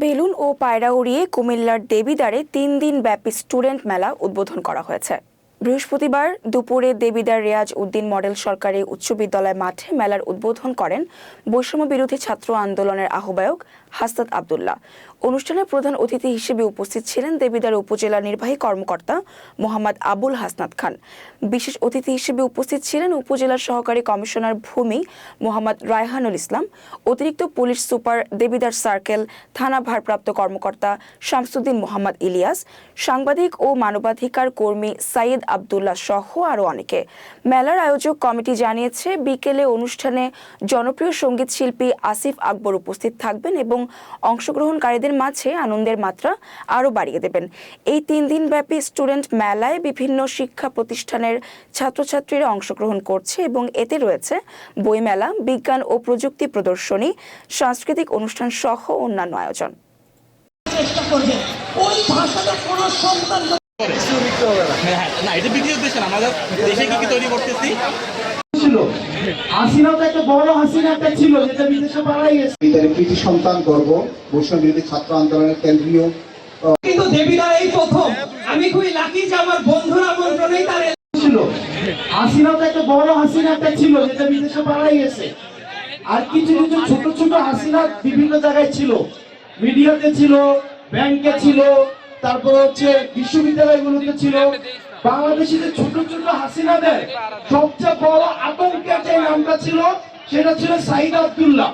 Balloon ও পায়রা উড়িয়ে কুমিল্লার দেবিদ্বারে ৩ দিন ব্যাপী স্টুডেন্ট মেলা উদ্বোধন করা হয়েছে। বৃহস্পতিবার দুপুরে দেবিদ্বার রেয়াজ উদ্দিন মডেল সরকারি উচ্চ বিদ্যালয় মাঠে মেলার উদ্বোধন করেন বৈষম্য বিরোধী ছাত্র আন্দোলনের আহ্বায়ক হাসনাত আব্দুল্লাহ। অনুষ্ঠানে প্রধান অতিথি হিসেবে উপস্থিত ছিলেন দেবিদ্বার উপজেলা নির্বাহী কর্মকর্তা মোহাম্মদ আবুল হাসনাত খান। বিশেষ অতিথি হিসেবে উপস্থিত ছিলেন উপজেলার সহকারী কমিশনার ভূমি মোহাম্মদ রায়হানুল ইসলাম, অতিরিক্ত পুলিশ সুপার দেবিদ্বার সার্কেল থানা ভারপ্রাপ্ত কর্মকর্তা শামসুদ্দিন মোহাম্মদ ইলিয়াস, সাংবাদিক ও মানবাধিকার কর্মী সাইদ আব্দুল্লাহ সহ আরও অনেকে। মেলার আয়োজক কমিটি জানিয়েছে, বিকেলে অনুষ্ঠানে জনপ্রিয় সঙ্গীত শিল্পী আসিফ আকবর উপস্থিত থাকবেন এবং অংশগ্রহণকারীদের মাঝে আনন্দের মাত্রা আরও বাড়িয়ে দেবেন। এই ৩ দিন ব্যাপী স্টুডেন্ট মেলায় বিভিন্ন শিক্ষা প্রতিষ্ঠানের ছাত্রছাত্রীরা অংশগ্রহণ করছে এবং এতে রয়েছে বইমেলা, বিজ্ঞান ও প্রযুক্তি প্রদর্শনী, সাংস্কৃতিক অনুষ্ঠান সহ অন্যান্য আয়োজন। সন্তান গর্ব বৈষম্য বিরোধী ছাত্র আন্দোলনের কেন্দ্রীয় কিন্তু দেবীরা এই প্রথম, আমি খুবই লাকি যে আমার বন্ধুরা আমন্ত্রণেই তার ছিল। হাসিনাটা একটা বড় হাসিনাটা ছিল যেটা বিদেশে পালাই গেছে, আর কিছু কিছু ছোট ছোট হাসিনা বিভিন্ন জায়গায় ছিল, মিডিয়াতে ছিল, ব্যাংকে ছিল, তারপর হচ্ছে বিশ্ববিদ্যালয়গুলোতে ছিল। বাংলাদেশে যে ছোট ছোট হাসিনাদের সবচেয়ে বড় আতঙ্কের যে নামটা ছিল সেটা ছিল সাইদ আব্দুল্লাহ।